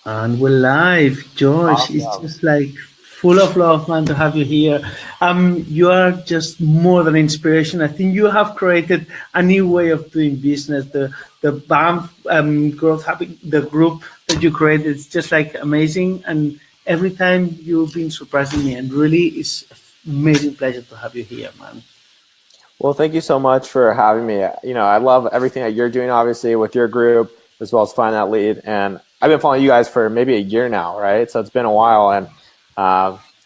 And we're live, Josh. It's Awesome. just like full of love, man, to have you here. You are just more than inspiration. I think you have created a new way of doing business. The BAMF growth habit, the group that you created, it's just like amazing. And every time you've been surprising me, and really, it's amazing pleasure to have you here, man. Well, thank you so much for having me. I love everything that you're doing, obviously, with your group, as well as Find That Lead. And I've been following you guys for maybe a year now, right? So it's been a while, and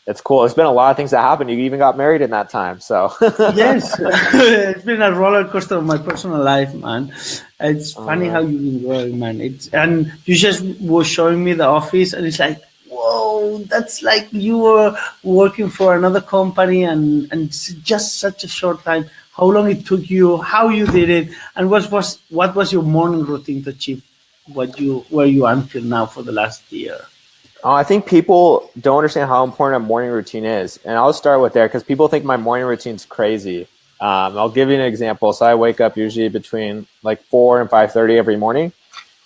it's cool. There's been a lot of things that happened. You even got married in that time. So, Yes, it's been a roller coaster of my personal life, man. It's funny how uh, you've been growing, man. It's and you just were showing me the office, and it's like, whoa, that's like you were working for another company, and it's just such a short time. How long it took you, how you did it, and what was your morning routine to achieve what you where you are until now for the last year? I think people don't understand how important a morning routine is. And I'll start with there because people think my morning routine's crazy. I'll give you an example. So I wake up usually between like 4 and 5:30 every morning.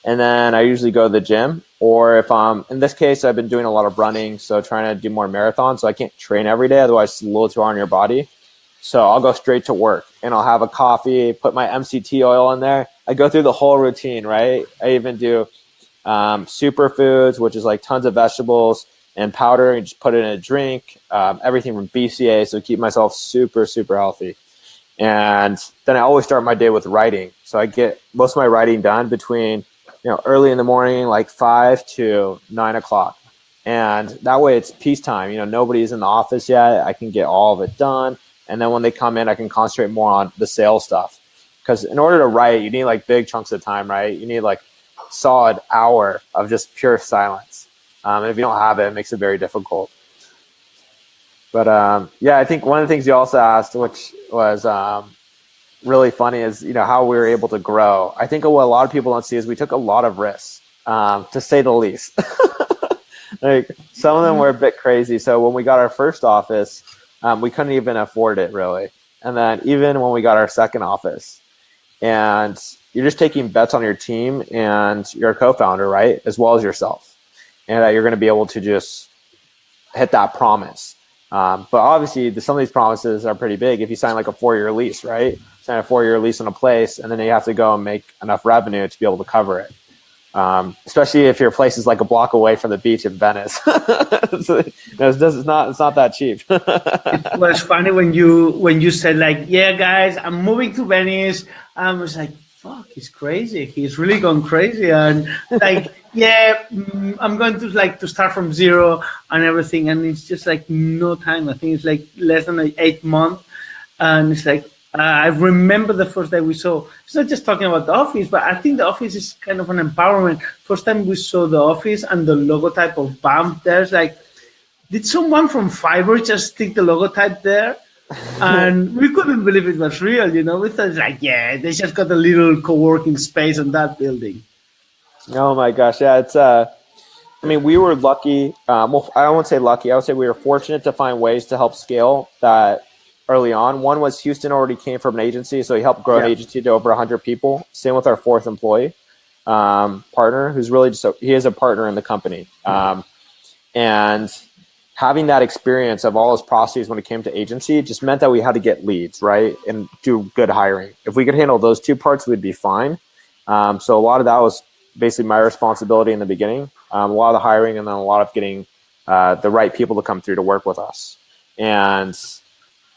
And then I usually go to the gym, or if I'm in this case, I've been doing a lot of running, so trying to do more marathons. So I can't train every day, otherwise it's a little too hard on your body. So I'll go straight to work and I'll have a coffee, put my MCT oil in there. I go through the whole routine, right? I even do superfoods, which is like tons of vegetables and powder, and just put it in a drink. Everything from BCA, so keep myself super, super healthy. And then I always start my day with writing. So I get most of my writing done between early in the morning, like 5 to 9 o'clock. And that way it's peacetime. Nobody's in the office yet. I can get all of it done. And then when they come in, I can concentrate more on the sales stuff. Because in order to write, you need like big chunks of time, right? You need like solid hour of just pure silence. And if you don't have it, it makes it very difficult. But yeah, I think one of the things you also asked, which was really funny, is how we were able to grow. I think what a lot of people don't see is we took a lot of risks, to say the least. Like some of them were a bit crazy. So when we got our first office, we couldn't even afford it really. And then even when we got our second office, and you're just taking bets on your team and your co-founder, right, as well as yourself, and that you're going to be able to just hit that promise. But obviously, some of these promises are pretty big. If you sign like a 4-year lease, right? Sign a 4-year lease on a place, and then you have to go and make enough revenue to be able to cover it. Especially if your place is like a block away from the beach in Venice. So, it's not that cheap. It was funny when you said like, yeah, guys, I'm moving to Venice. I was like, fuck, he's crazy. He's really gone crazy, and like, yeah, I'm going to start from zero and everything, and it's just like no time. I think it's like less than like 8 months, and it's like. I remember the first day we saw. It's not just talking about the office, but I think the office is kind of an empowerment. First time we saw the office and the logotype of BAMF, there's like, did someone from Fiverr just stick the logotype there? And we couldn't believe it was real, We thought like, yeah, they just got a little co-working space on that building. Oh my gosh, yeah, it's I mean, we were lucky. Well, I won't say lucky. I would say we were fortunate to find ways to help scale that early on. One was Houston already came from an agency, so he helped grow an Yeah. agency to over 100 people. Same with our fourth employee, partner, who's really he is a partner in the company. And having that experience of all his processes when it came to agency just meant that we had to get leads, right, and do good hiring. If we could handle those two parts, we'd be fine. So a lot of that was basically my responsibility in the beginning. A lot of the hiring, and then a lot of getting the right people to come through to work with us. And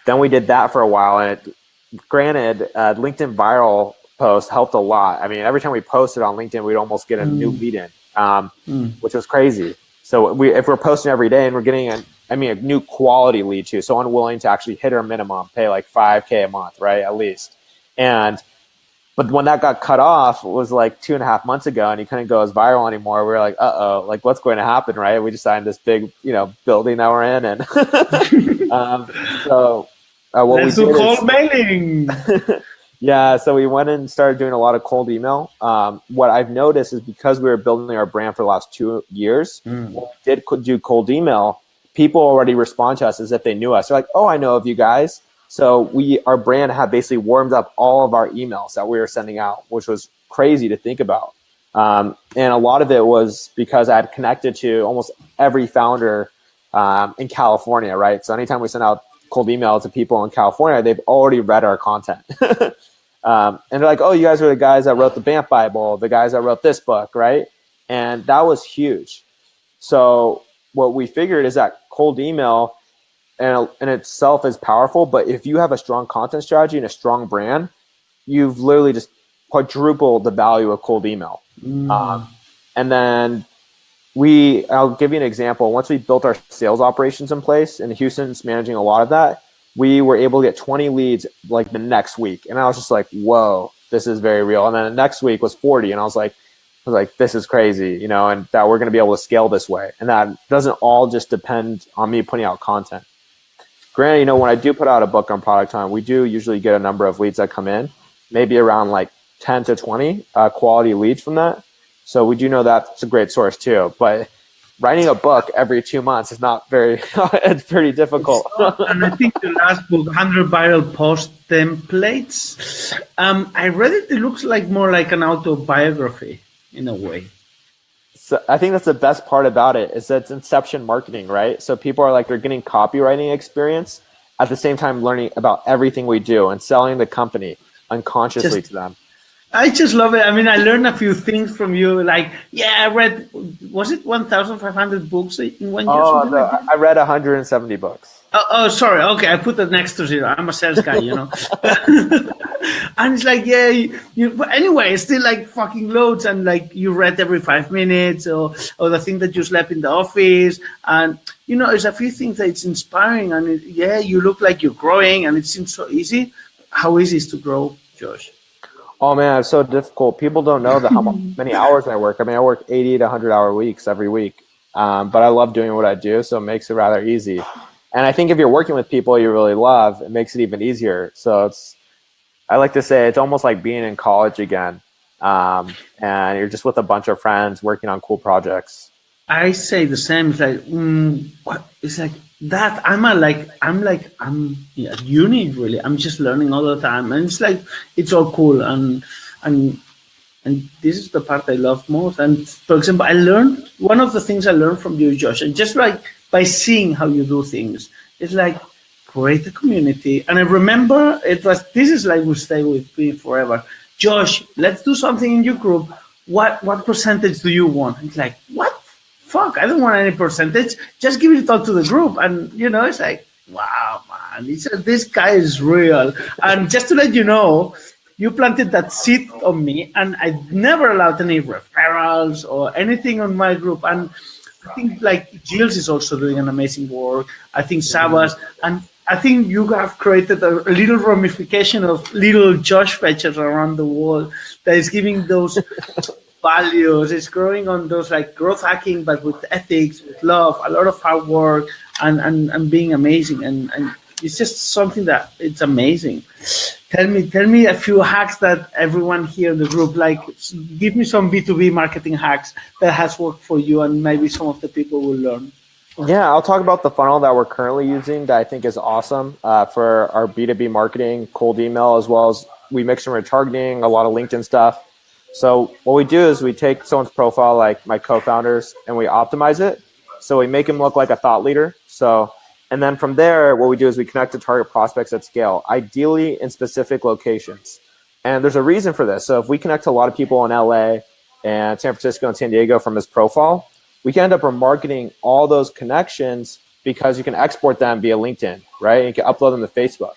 then we did that for a while. And granted, LinkedIn viral posts helped a lot. I mean, every time we posted on LinkedIn, we'd almost get a new lead in, which was crazy. So if we're posting every day and we're getting a new quality lead too, someone willing to actually hit our minimum, pay like $5K a month, right, at least. But when that got cut off, it was like 2.5 months ago, and he couldn't go as viral anymore. We were like, like what's going to happen, right? We just signed this big, building that we're in, and what we Let's do did cold is, mailing. yeah, so we went and started doing a lot of cold email. What I've noticed is because we were building our brand for the last 2 years, when we did do cold email, people already respond to us as if they knew us. They're like, oh, I know of you guys. So our brand had basically warmed up all of our emails that we were sending out, which was crazy to think about. And a lot of it was because I had connected to almost every founder in California, right? So anytime we send out cold email to people in California, they've already read our content. And they're like, oh, you guys are the guys that wrote the BAMF Bible, the guys that wrote this book, right? And that was huge. So what we figured is that cold email in itself is powerful, but if you have a strong content strategy and a strong brand, you've literally just quadrupled the value of cold email. And then I'll give you an example. Once we built our sales operations in place, and Houston's managing a lot of that, we were able to get 20 leads like the next week. And I was just like, whoa, this is very real. And then the next week was 40. And I was like, this is crazy, and that we're going to be able to scale this way. And that doesn't all just depend on me putting out content. Granted, when I do put out a book on Product Time, we do usually get a number of leads that come in, maybe around like 10 to 20 quality leads from that. So we do know that's a great source too. But writing a book every 2 months is not very, it's pretty difficult. And I think the last book, 100 Viral Post Templates, I read it. It looks like more like an autobiography in a way. So I think that's the best part about it is that it's inception marketing, right? So people are like, they're getting copywriting experience at the same time learning about everything we do and selling the company unconsciously to them. I just love it. I mean, I learned a few things from you. Like, I read, was it 1,500 books in 1 year? Oh, no, I read 170 books. Oh, sorry. Okay, I put that next to zero. I'm a sales guy, And it's like, but anyway, it's still like fucking loads. And like you read every 5 minutes or the thing that you slept in the office. And, there's a few things that it's inspiring. And you look like you're growing and it seems so easy. How easy is it to grow, Josh? Oh man, it's so difficult. People don't know how many hours I work. I mean, I work 80 to 100-hour weeks every week. But I love doing what I do, so it makes it rather easy. And I think if you're working with people you really love, it makes it even easier. So I like to say it's almost like being in college again. And you're just with a bunch of friends working on cool projects. I say the same. It's like, what? It's like that. I'm at uni really. I'm just learning all the time, and it's like it's all cool. And this is the part I love most. And for example, one of the things I learned from you, Josh, and just like by seeing how you do things, it's like create a community. And I remember this is like will stay with me forever. Josh, let's do something in your group. What percentage do you want? It's like, what? Fuck, I don't want any percentage. Just give it all to the group. And, it's like, wow, man, this guy is real. And just to let you know, you planted that seed on me, and I never allowed any referrals or anything on my group. And I think, like, Gilles is also doing an amazing work. I think Sabas, and I think you have created a little ramification of little Josh Fechters around the world that is giving those values. It's growing on those like growth hacking, but with ethics, with love, a lot of hard work, and being amazing. And it's just something that it's amazing. Tell me a few hacks that everyone here in the group, like, give me some B2B marketing hacks that has worked for you, and maybe some of the people will learn. Yeah, I'll talk about the funnel that we're currently using that I think is awesome for our B2B marketing, cold email, as well as we mix in retargeting, a lot of LinkedIn stuff. So what we do is we take someone's profile, like my co-founders, and we optimize it. So we make them look like a thought leader. And then from there, what we do is we connect to target prospects at scale, ideally in specific locations. And there's a reason for this. So if we connect to a lot of people in LA and San Francisco and San Diego from his profile, we can end up remarketing all those connections because you can export them via LinkedIn, right? And you can upload them to Facebook.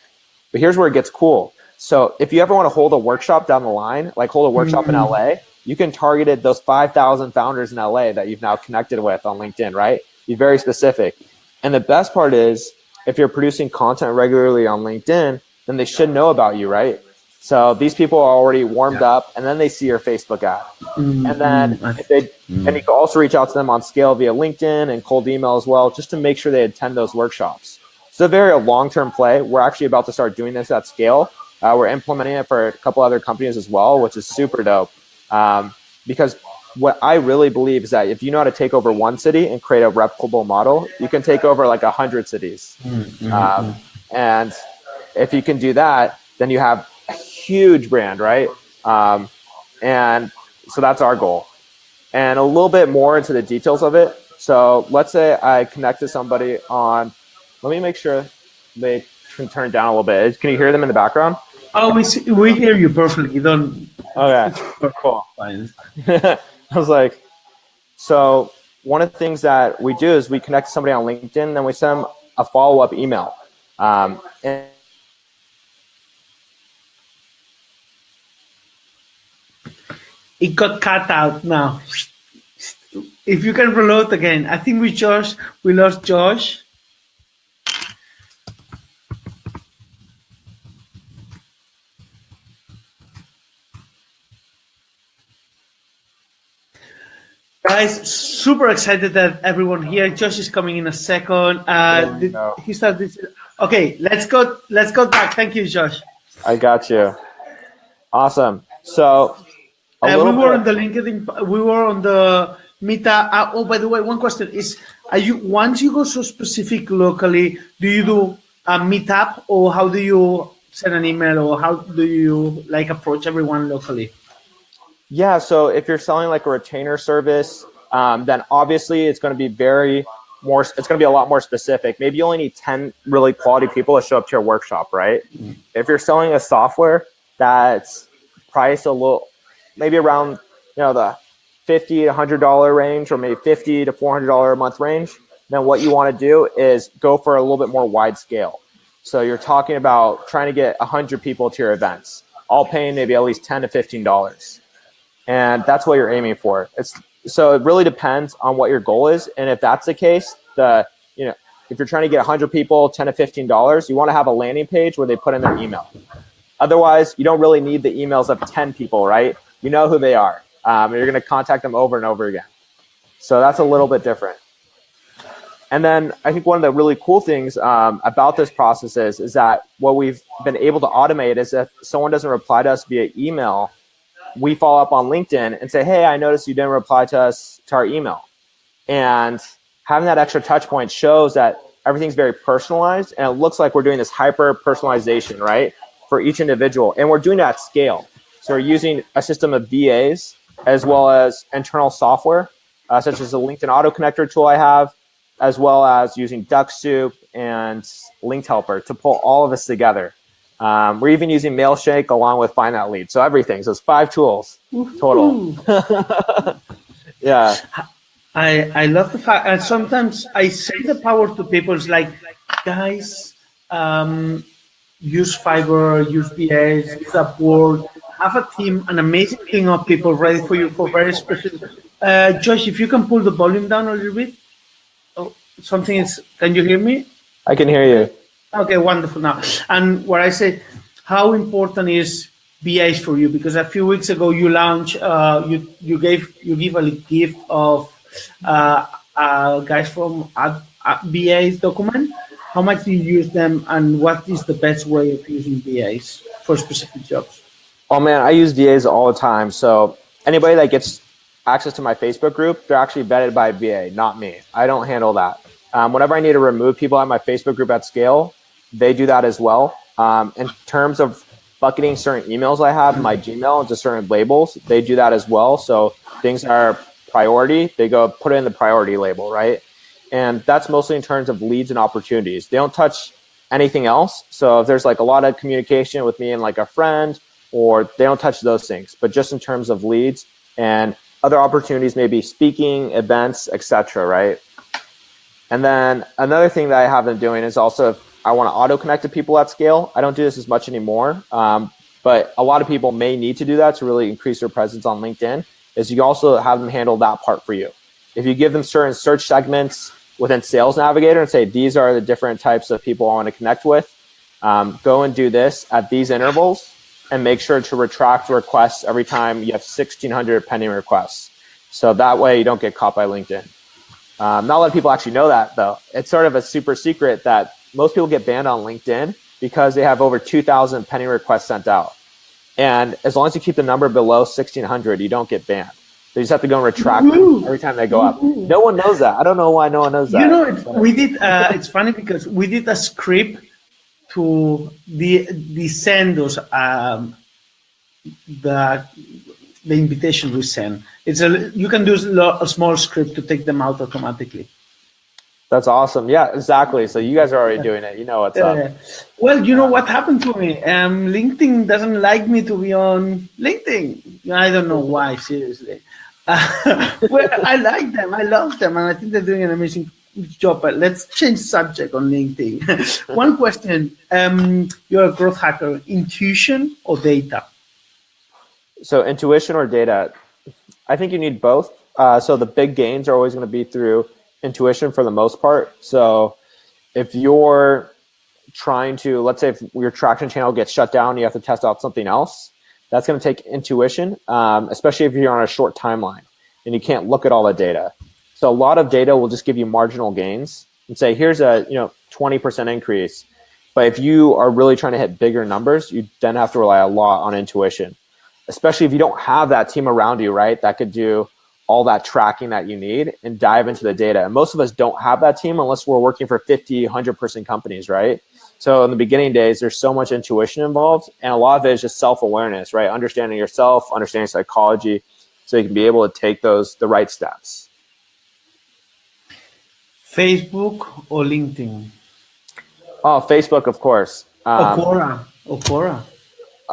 But here's where it gets cool. So if you ever want to hold a workshop down the line, like hold a workshop in LA, you can target those 5,000 founders in LA that you've now connected with on LinkedIn, right? Be very specific. And the best part is if you're producing content regularly on LinkedIn, then they should know about you, right? So these people are already warmed up, and then they see your Facebook ad. And then and you can also reach out to them on scale via LinkedIn and cold email as well, just to make sure they attend those workshops. It's a very long-term play. We're actually about to start doing this at scale. We're implementing it for a couple other companies as well, which is super dope. Because what I really believe is that if you know how to take over one city and create a replicable model, you can take over like 100 cities. And if you can do that, then you have a huge brand, right? And So that's our goal. And a little bit more into the details of it. So let's say I connect to somebody on, let me make sure they can turn down a little bit. Can you hear them in the background? Oh, we hear you perfectly. You don't. Okay, It's cool. fine. I was like, so one of the things that we do is we connect to somebody on LinkedIn, then we send them a follow-up email. And It got cut out now. If you can reload again, I think we lost Josh. Guys, super excited that everyone here. Josh is coming in a second. He started. Okay, let's go. Let's go back. Thank you, Josh. I got you. Awesome. So We were on the LinkedIn. We were on the Meetup. Oh, by the way, one question is: are you once you go so specific locally? Do you do a Meetup, or how do you send an email, or how do you like approach everyone locally? Yeah, so if you're selling like a retainer service, then obviously it's going to be it's going to be a lot more specific. Maybe you only need 10 really quality people to show up to your workshop, right? Mm-hmm. If you're selling a software that's priced a little, maybe around, the $50 to $100 range, or maybe $50 to $400 a month range, then what you want to do is go for a little bit more wide scale. So you're talking about trying to get 100 people to your events, all paying maybe at least $10 to $15. And that's what you're aiming for. So it really depends on what your goal is. And if that's the case, if you're trying to get 100 people, $10 to $15, you want to have a landing page where they put in their email. Otherwise, you don't really need the emails of 10 people, right? You know who they are. And you're going to contact them over and over again. So that's a little bit different. And then I think one of the really cool things about this process is that what we've been able to automate is if someone doesn't reply to us via email, we follow up on LinkedIn and say, hey, I noticed you didn't reply to us to our email. And having that extra touch point shows that everything's very personalized, and it looks like we're doing this hyper personalization, right, for each individual. And we're doing that at scale. So we're using a system of VAs as well as internal software, such as the LinkedIn Auto Connector tool I have, as well as using DuckSoup and Linked Helper to pull all of this together. We're even using Mailshake along with Find That Lead. So everything. So it's 5 tools total. Yeah. I love the fact, and sometimes I say the power to people. It's like, guys, use Fiverr, use VAs, use Upwork, have a team, an amazing team of people ready for you for very specific. Josh, if you can pull the volume down a little bit. Oh, something is. Can you hear me? I can hear you. Okay, wonderful. Now, and where I say, how important is BAs for you? Because a few weeks ago you launched, you give a gift of guys from BAs document. How much do you use them, and what is the best way of using BAs for specific jobs? Oh man, I use VAs all the time. So anybody that gets access to my Facebook group, they're actually vetted by a VA, not me. I don't handle that. Whenever I need to remove people at my Facebook group at scale, they do that as well. In terms of bucketing certain emails I have in my Gmail into certain labels, they do that as well. So things are priority, they go put it in the priority label, right? And that's mostly in terms of leads and opportunities. They don't touch anything else. So if there's like a lot of communication with me and like a friend, or they don't touch those things, but just in terms of leads and other opportunities, maybe speaking, events, etc., right? And then another thing that I have been doing is also if I want to auto-connect to people at scale. I don't do this as much anymore, but a lot of people may need to do that to really increase their presence on LinkedIn, is you also have them handle that part for you. If you give them certain search segments within Sales Navigator and say, these are the different types of people I want to connect with, go and do this at these intervals, and make sure to retract requests every time you have 1,600 pending requests. So that way you don't get caught by LinkedIn. Not a lot of people actually know that, though. It's sort of a super secret that most people get banned on LinkedIn because they have over 2,000 pending requests sent out. And as long as you keep the number below 1,600, you don't get banned. They just have to go and retract them every time they go up. No one knows that. I don't know why no one knows that. You know, we did. It's funny because we did a script to descend those the invitation we send. You can do a small script to take them out automatically. That's awesome. Yeah, exactly. So you guys are already doing it. You know what's up. Well, you know what happened to me? LinkedIn doesn't like me to be on LinkedIn. I don't know why, seriously. Well, I like them. I love them. And I think they're doing an amazing job. But let's change subject on LinkedIn. One question. You're a growth hacker. Intuition or data? So intuition or data? I think you need both. So the big gains are always going to be through intuition for the most part. So if you're trying to, let's say if your traction channel gets shut down, you have to test out something else, that's going to take intuition, especially if you're on a short timeline and you can't look at all the data. So a lot of data will just give you marginal gains and say, here's a 20% increase. But if you are really trying to hit bigger numbers, you then have to rely a lot on intuition, especially if you don't have that team around you, right? That could do all that tracking that you need and dive into the data. And most of us don't have that team unless we're working for 50, 100-person companies, right? So in the beginning days, there's so much intuition involved. And a lot of it is just self-awareness, right? Understanding yourself, understanding psychology, so you can be able to take the right steps. Facebook or LinkedIn? Oh, Facebook, of course. Quora.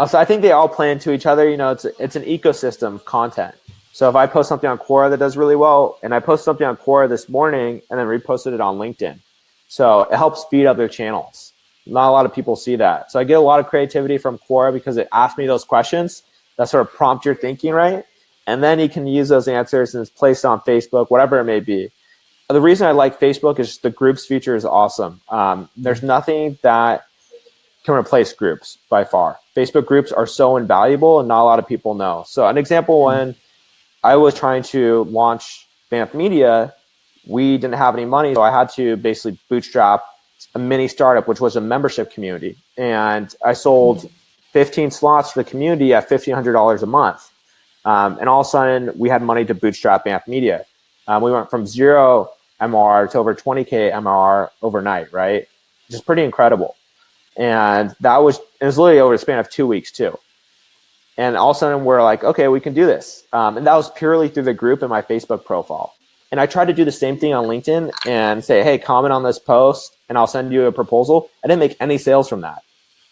So I think they all play into each other. It's an ecosystem of content. So if I post something on Quora that does really well, and I post something on Quora this morning and then reposted it on LinkedIn. So it helps speed up their channels. Not a lot of people see that. So I get a lot of creativity from Quora because it asks me those questions that sort of prompt your thinking, right? And then you can use those answers and it's placed on Facebook, whatever it may be. The reason I like Facebook is the groups feature is awesome. There's nothing that can replace groups by far. Facebook groups are so invaluable and not a lot of people know. So an example, when I was trying to launch BAMF Media, we didn't have any money, so I had to basically bootstrap a mini startup, which was a membership community. And I sold 15 slots to the community at $1,500 a month. And all of a sudden, we had money to bootstrap BAMF Media. We went from 0 MRR to over 20K MRR overnight, right? Just pretty incredible. And it was literally over the span of 2 weeks too. And all of a sudden we're like, okay, we can do this. And that was purely through the group and my Facebook profile. And I tried to do the same thing on LinkedIn and say, hey, comment on this post and I'll send you a proposal. I didn't make any sales from that.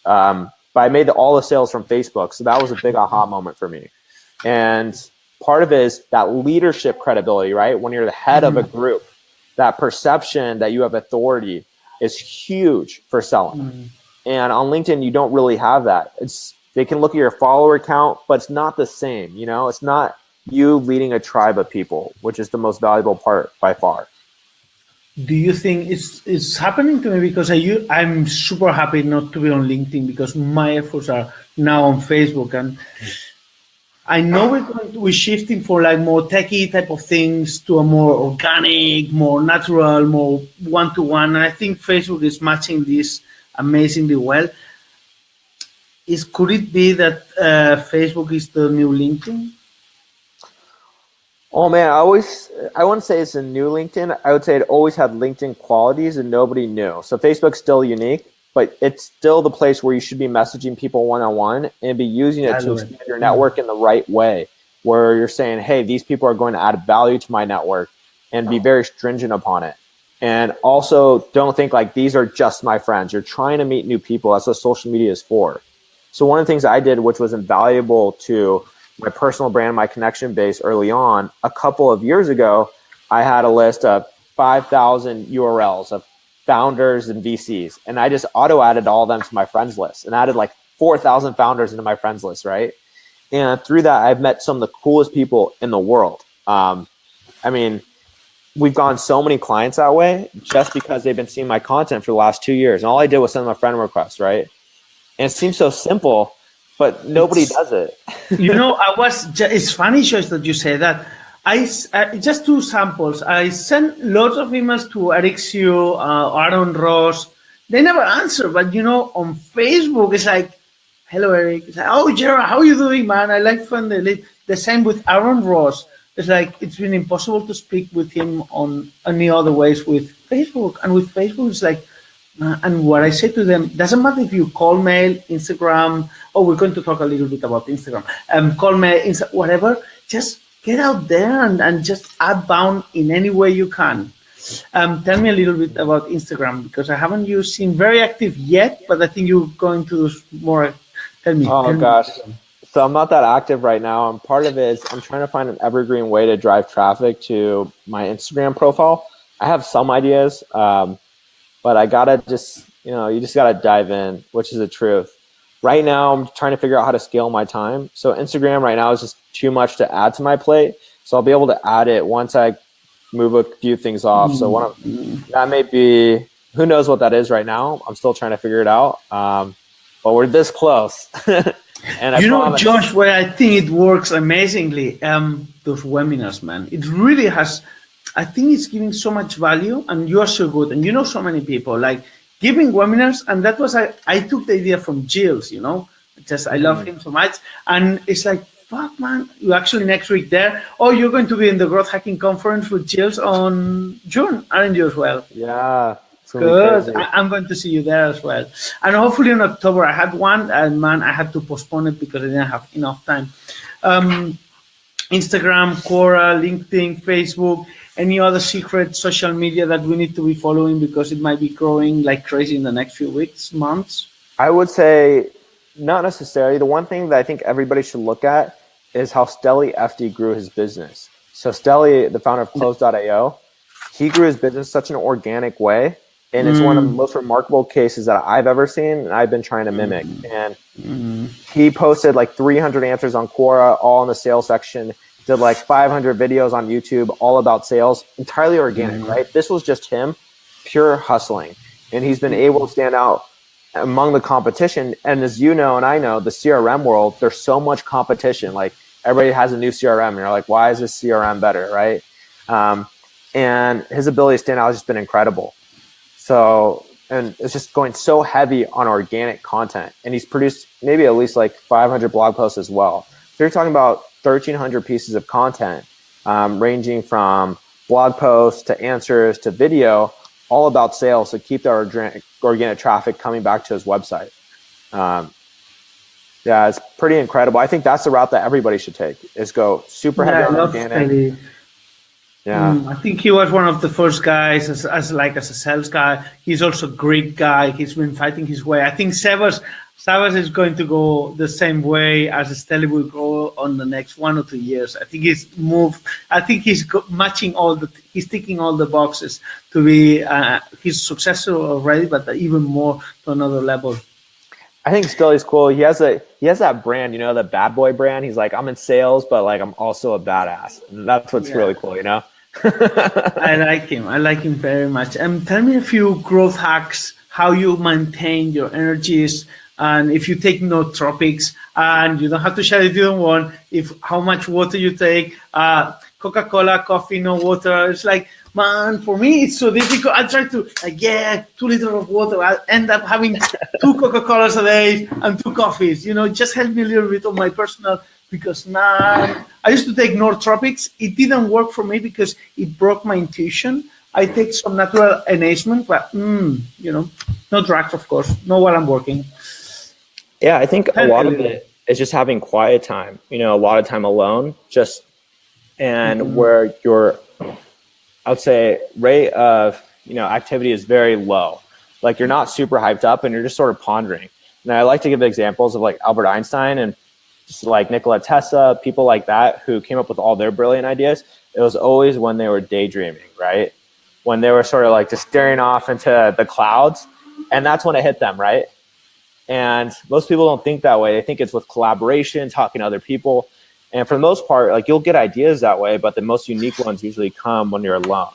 But I made all the sales from Facebook. So that was a big aha moment for me. And part of it is that leadership credibility, right? When you're the head of a group, that perception that you have authority is huge for selling. And on LinkedIn, you don't really have that. They can look at your follower count, but it's not the same. It's not you leading a tribe of people, which is the most valuable part by far. Do you think it's happening to me because I'm super happy not to be on LinkedIn because my efforts are now on Facebook, and I know we're shifting for like more techie type of things to a more organic, more natural, more one-to-one, and I think Facebook is matching this amazingly well. Could it be that Facebook is the new LinkedIn? Oh man, I wouldn't say it's a new LinkedIn. I would say it always had LinkedIn qualities and nobody knew. So Facebook's still unique, but it's still the place where you should be messaging people one-on-one and be using it to expand your network in the right way, where you're saying, hey, these people are going to add value to my network, and be very stringent upon it. And also don't think like these are just my friends. You're trying to meet new people. That's what social media is for. So one of the things I did, which was invaluable to my personal brand, my connection base early on, a couple of years ago, I had a list of 5,000 URLs of founders and VCs. And I just auto-added all of them to my friends list and added like 4,000 founders into my friends list, right? And through that, I've met some of the coolest people in the world. We've gotten so many clients that way just because they've been seeing my content for the last 2 years. And all I did was send them a friend request, right? And it seems so simple, but nobody does it. It's funny, Josh, that you say that. I just 2 samples. I sent lots of emails to Eric Sue, Aaron Ross. They never answer, but on Facebook, it's like, hello, Eric. It's like, oh, Gerard, how are you doing, man? I like fun. The same with Aaron Ross. It's like, it's been impossible to speak with him on any other ways with Facebook. And with Facebook, it's like, And what I say to them, doesn't matter if you call, mail, Instagram. Oh, we're going to talk a little bit about Instagram. Call, mail, whatever. Just get out there and just add bound in any way you can. Tell me a little bit about Instagram, because I haven't seen very active yet, but I think you're going to do more. Tell me. Oh gosh. So I'm not that active right now. And part of it is I'm trying to find an evergreen way to drive traffic to my Instagram profile. I have some ideas, but I gotta you just gotta dive in, which is the truth. Right now, I'm trying to figure out how to scale my time. So Instagram right now is just too much to add to my plate. So I'll be able to add it once I move a few things off. So that may be, who knows what that is right now. I'm still trying to figure it out. But we're this close. And I promise. Josh, where I think it works amazingly, those webinars, man. It really has, I think it's giving so much value, and you are so good, and you know so many people, like giving webinars, and that was, I took the idea from Gilles, I love him so much, and it's like, fuck, man, you actually next week there. Oh, you're going to be in the Growth Hacking Conference with Gilles on June, aren't you as well? Yeah. Good. I'm going to see you there as well. And hopefully in October, I had one, and man, I had to postpone it because I didn't have enough time. Instagram, Quora, LinkedIn, Facebook, any other secret social media that we need to be following because it might be growing like crazy in the next few weeks, months? I would say not necessarily. The one thing that I think everybody should look at is how Stelly FD grew his business. So Stelly, the founder of Close.io, he grew his business such an organic way. And it's one of the most remarkable cases that I've ever seen, and I've been trying to mimic. And he posted like 300 answers on Quora, all in the sales section, did like 500 videos on YouTube, all about sales, entirely organic, right? This was just him, pure hustling. And he's been able to stand out among the competition. And as you know, and I know, the CRM world, there's so much competition. Like everybody has a new CRM, and you're like, why is this CRM better, right? And his ability to stand out has just been incredible. So, and it's just going so heavy on organic content. And he's produced maybe at least like 500 blog posts as well. So you're talking about 1,300 pieces of content, ranging from blog posts to answers to video, all about sales to keep the organic traffic coming back to his website. Yeah, it's pretty incredible. I think that's the route that everybody should take, is go super heavy on organic. Yeah. I think he was one of the first guys as a sales guy. He's also a great guy. He's been fighting his way. I think Sebas is going to go the same way as Stelly will go on the next 1 or 2 years. I think he's moved. I think he's matching he's ticking all the boxes to be, he's successful already, but even more to another level. I think Stelly's cool. He has that brand, the bad boy brand. He's like, I'm in sales, but like I'm also a badass. And that's what's really cool, I like him very much. Tell me a few growth hacks, how you maintain your energies, and if you take nootropics, and you don't have to share if you don't want, how much water you take, Coca-Cola, coffee, no water. It's like, man, for me, it's so difficult. I try to, 2 liters of water. I end up having 2 Coca-Colas a day and 2 coffees. Just help me a little bit on my personal, because now I used to take nootropics. It didn't work for me because it broke my intuition. I take some natural enhancement, but, no drugs, of course, not while I'm working. Yeah, I think a lot of it is just having quiet time, a lot of time alone, and where your, I would say, rate of, activity is very low. Like you're not super hyped up and you're just sort of pondering. And I like to give examples of like Albert Einstein and just like Nikola Tesla, people like that who came up with all their brilliant ideas. It was always when they were daydreaming, right? When they were sort of like just staring off into the clouds, and that's when it hit them, right? And most people don't think that way. They think it's with collaboration, talking to other people. And for the most part, like you'll get ideas that way, but the most unique ones usually come when you're alone.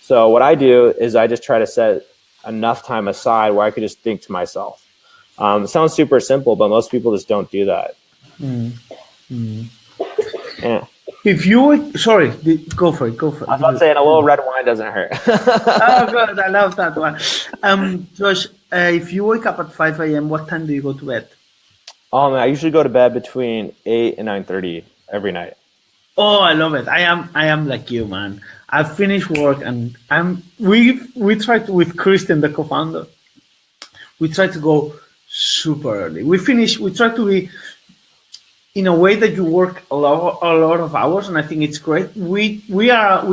So what I do is I just try to set enough time aside where I could just think to myself. It sounds super simple, but most people just don't do that. Yeah. If you, sorry, go for it. I was about to say, a little red wine doesn't hurt. Oh, good. I love that one. Josh, if you wake up at 5 a.m., what time do you go to bed? I usually go to bed between 8 and 9:30 every night. Oh, I love it. I am like you, man. I finish work and we try to, with Christian, the co-founder, we try to go super early. We try to be in a way that you work a lot of hours, and I think it's great. We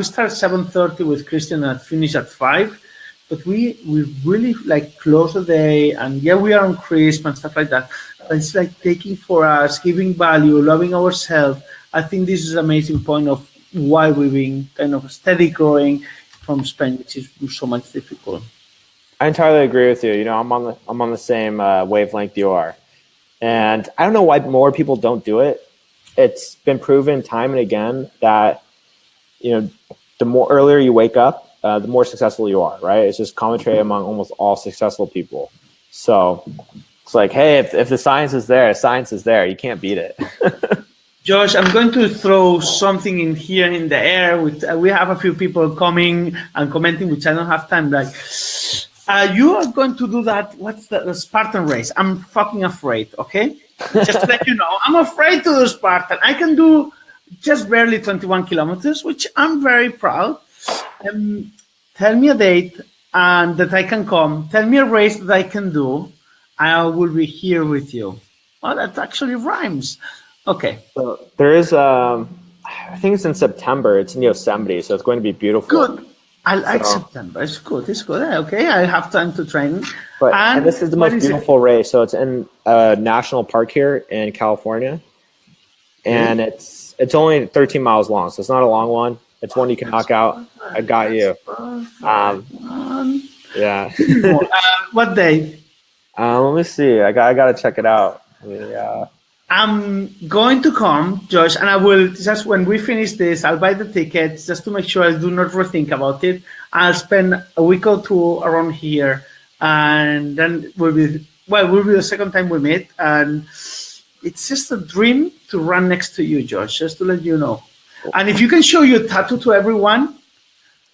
start 7:30 with Christian and finish at 5, but we really like close the day, and yeah, we are on crisp and stuff like that. But it's like taking for us, giving value, loving ourselves. I think this is an amazing point of why we've been kind of steady growing from Spain, which is so much difficult. I entirely agree with you. You know, I'm on the same wavelength you are. And I don't know why more people don't do it. It's been proven time and again that, you know, the more earlier you wake up, the more successful you are, right? It's just commentary among almost all successful people. So it's like, hey, if the science is there, science is there. You can't beat it. Josh, I'm going to throw something in here in the air. We have a few people coming and commenting, which I don't have time. Like, you are going to do that. What's the Spartan race? I'm fucking afraid. Okay, just to let you know, I'm afraid to do Spartan. I can do just barely 21 kilometers, which I'm very proud. Tell me a date and that I can come. Tell me a race that I can do. I will be here with you. Oh, that actually rhymes. Okay. So there is, I think it's in September. It's in Yosemite, so it's going to be beautiful. Good. I like September. It's good. It's good. Okay, I have time to train. But and this is the most beautiful race. So it's in a national park here in California, and it's only 13 miles long. So it's not a long one. It's one you can knock out. I got you. Yeah. What day? Let me see. I got to check it out. Yeah. I'm going to come, Josh, and I will just when we finish this, I'll buy the tickets just to make sure I do not rethink about it. I'll spend a week or two around here, and then will be the second time we meet. And it's just a dream to run next to you, Josh, just to let you know. And if you can show your tattoo to everyone.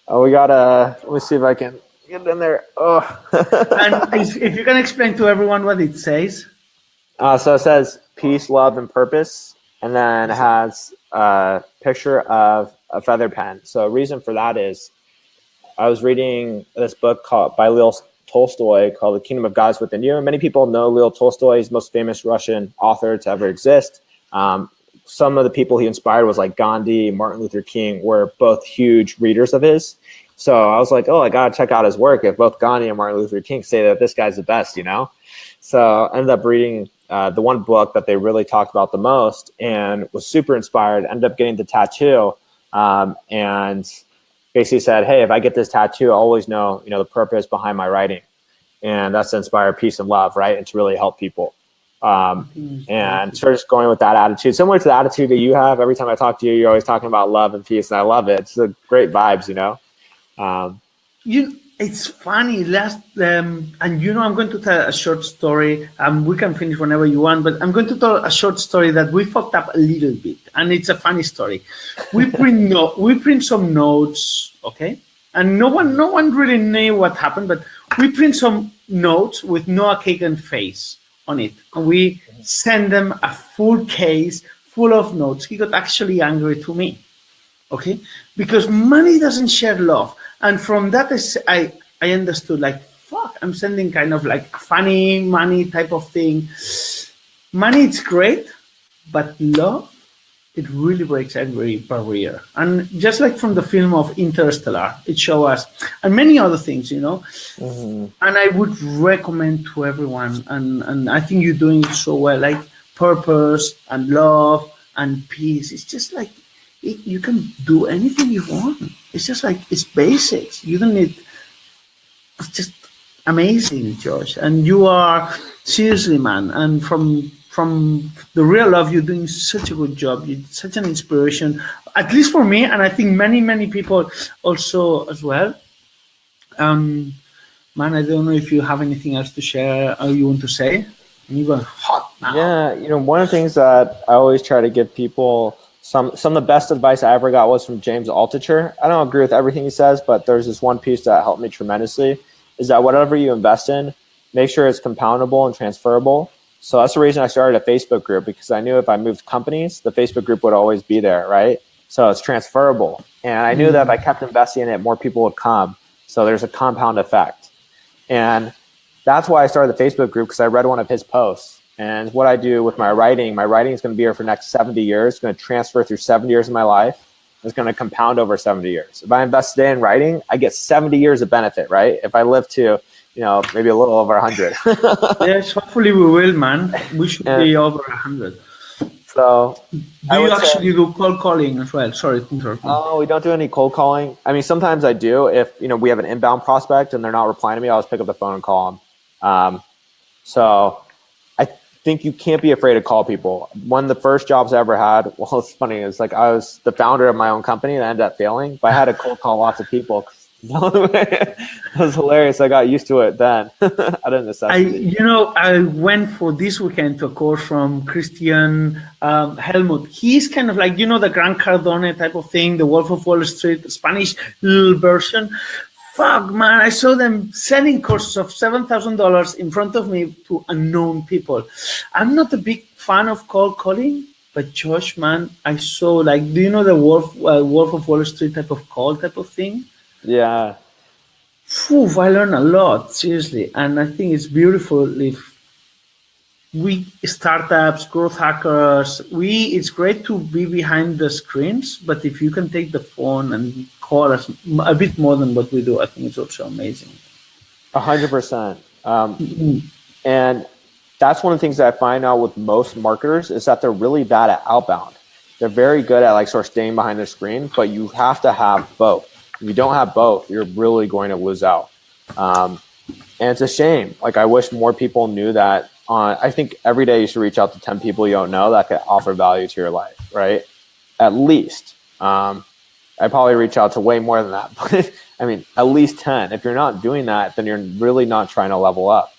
Oh, we gotta. Let me see if I can get in there. Oh. And if you can explain to everyone what it says. So it says peace, love, and purpose, and then it has a picture of a feather pen. So a reason for that is I was reading this book by Leo Tolstoy called The Kingdom of God is Within You. And many people know Leo Tolstoy. He's the most famous Russian author to ever exist. Some of the people he inspired was like Gandhi, Martin Luther King, were both huge readers of his. So I was like, oh, I got to check out his work. If both Gandhi and Martin Luther King say that this guy's the best, you know? So I ended up reading the one book that they really talked about the most and was super inspired, ended up getting the tattoo and basically said, hey, if I get this tattoo, I always know, you know, the purpose behind my writing. And that's to inspire peace and love, right? And to really help people. And sort of just going with that attitude, similar to the attitude that you have. Every time I talk to you, you're always talking about love and peace, and I love it. It's a great vibes, you know? It's funny. And you know, I'm going to tell a short story. We can finish whenever you want, but I'm going to tell a short story that we fucked up a little bit, and it's a funny story. We print some notes, okay, and no one really knew what happened, but we print some notes with Noah Kagan's face on it, and we send them a full case full of notes. He got actually angry to me, okay, because money doesn't share love. And from that, I understood, like, fuck, I'm sending kind of like a funny money type of thing. Money, it's great, but love, it really breaks every barrier. And just like from the film of Interstellar, it shows us, and many other things, you know. Mm-hmm. And I would recommend to everyone, and I think you're doing it so well, like purpose and love and peace. It's just like, you can do anything you want. It's just like, it's basics. You don't need, it's just amazing, Josh. And you are, seriously, man. And from the real love, you're doing such a good job. You're such an inspiration, at least for me. And I think many people also as well. Man, I don't know if you have anything else to share or you want to say. You're going hot now. Yeah, you know, one of the things that I always try to give people, some of the best advice I ever got was from James Altucher. I don't agree with everything he says, but there's this one piece that helped me tremendously, is that whatever you invest in, make sure it's compoundable and transferable. So that's the reason I started a Facebook group, because I knew if I moved companies, the Facebook group would always be there, right? So it's transferable. And I knew that if I kept investing in it, more people would come. So there's a compound effect. And that's why I started the Facebook group, because I read one of his posts. And what I do with my writing is going to be here for the next 70 years. It's going to transfer through 70 years of my life. It's going to compound over 70 years. If I invest today in writing, I get 70 years of benefit, right? If I live to, maybe a little over 100. Yes, hopefully we will, man. We should be over 100. So do you actually do cold calling as well? Sorry to interrupt. Oh, we don't do any cold calling. I mean, sometimes I do. If we have an inbound prospect and they're not replying to me, I'll just pick up the phone and call them. So I think you can't be afraid to call people. One of the first jobs I ever had, well, it's funny, it's like I was the founder of my own company and I ended up failing, but I had to cold call lots of people. It was hilarious. I got used to it then. Out of necessity. I went for this weekend to a course from Christian Helmut. He's kind of like, the Grant Cardone type of thing, the Wolf of Wall Street, Spanish little version. Fuck, man, I saw them selling courses of $7,000 in front of me to unknown people. I'm not a big fan of cold calling, but Josh, man, I saw do you know the Wolf of Wall Street type of call type of thing? Yeah. I learned a lot, seriously. And I think it's beautiful if we startups, growth hackers, it's great to be behind the screens, but if you can take the phone and call us a bit more than what we do, I think it's also amazing. 100%. And that's one of the things that I find out with most marketers is that they're really bad at outbound. They're very good at sort of staying behind the screen, but you have to have both. If you don't have both, you're really going to lose out. And it's a shame. I wish more people knew that. I think every day you should reach out to 10 people you don't know that could offer value to your life, right? At least. I probably reach out to way more than that. But I mean, at least 10. If you're not doing that, then you're really not trying to level up.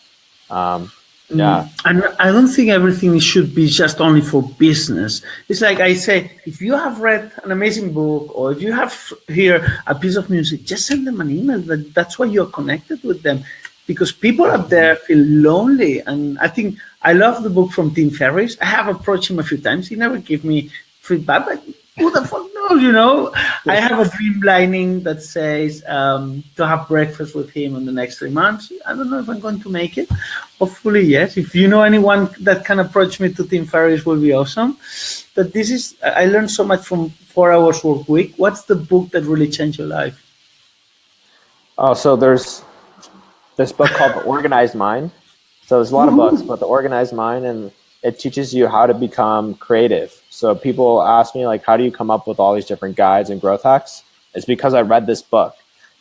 Yeah. And I don't think everything should be just only for business. It's like I say, if you have read an amazing book or if you have heard a piece of music, just send them an email. That's why you're connected with them, because people up there feel lonely. And I think I love the book from Tim Ferriss. I have approached him a few times. He never gave me feedback, but who the fuck knows, I have a dream lining that says to have breakfast with him in the next 3 months. I don't know if I'm going to make it. Hopefully, yes. If you know anyone that can approach me to Tim Ferriss, will be awesome. But I learned so much from 4 Hours Work Week. What's the book that really changed your life? Oh, so there's this book called The Organized Mind. So there's a lot of books, but The Organized Mind, and it teaches you how to become creative. So people ask me, how do you come up with all these different guides and growth hacks? It's because I read this book.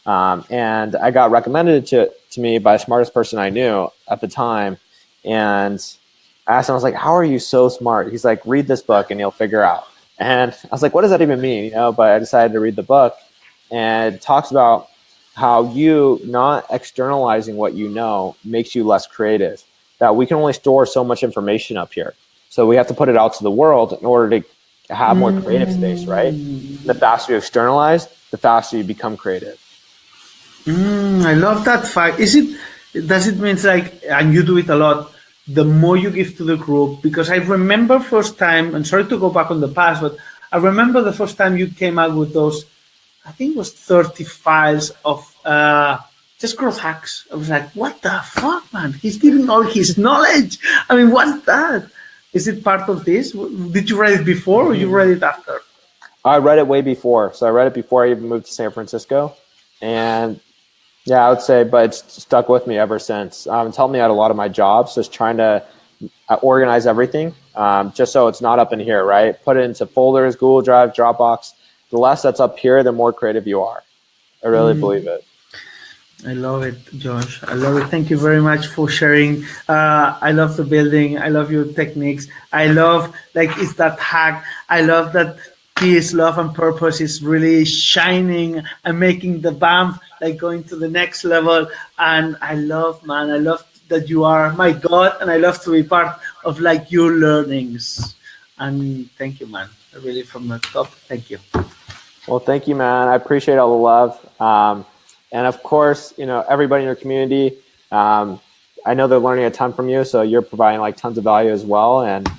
And I got recommended to me by the smartest person I knew at the time. And I asked him, I was like, how are you so smart? He's like, read this book and you'll figure out. And I was like, what does that even mean? But I decided to read the book, and it talks about how you not externalizing what you know makes you less creative. That we can only store so much information up here. So we have to put it out to the world in order to have more creative space, right? The faster you externalize, the faster you become creative. I love that fact. Does it mean and you do it a lot, the more you give to the group? Because I remember first time, and sorry to go back on the past, but I remember the first time you came out with those, I think it was 30 files of just growth hacks. I was like, what the fuck, man? He's giving all his knowledge. I mean, what's that? Is it part of this? Did you read it before or you read it after? I read it way before. So I read it before I even moved to San Francisco. And yeah, I would say, but it's stuck with me ever since. It's helped me out a lot of my jobs, just trying to organize everything, just so it's not up in here, right? Put it into folders, Google Drive, Dropbox. The less that's up here, the more creative you are. I really believe it. I love it, Josh. I love it. Thank you very much for sharing. I love the building. I love your techniques. I love, it's that hack. I love that peace, love, and purpose is really shining and making the BAMF going to the next level. And I love that you are my God, and I love to be part of your learnings. And thank you, man. Really from the top. Thank you. Well, thank you, man. I appreciate all the love. And of course, everybody in your community, I know they're learning a ton from you. So you're providing tons of value as well. And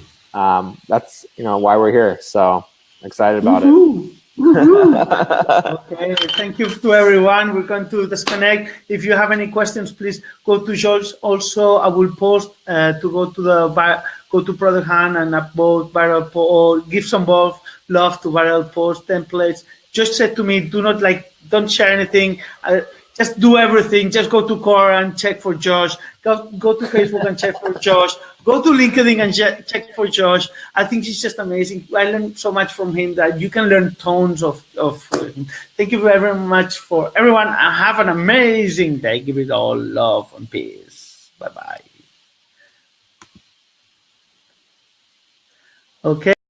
that's, why we're here. So excited about it. Okay, thank you to everyone. We're going to disconnect. If you have any questions, please go to George. Also, I will post to go to go to Product Hunt and upload viral or give some love to viral post templates. Just said to me, don't share anything. Just do everything. Just go to Quora and check for Josh. Go to Facebook and check for Josh. Go to LinkedIn and check for Josh. I think he's just amazing. I learned so much from him that you can learn tons of him. Thank you very much for everyone. Have an amazing day. Give it all love and peace. Bye-bye. Okay.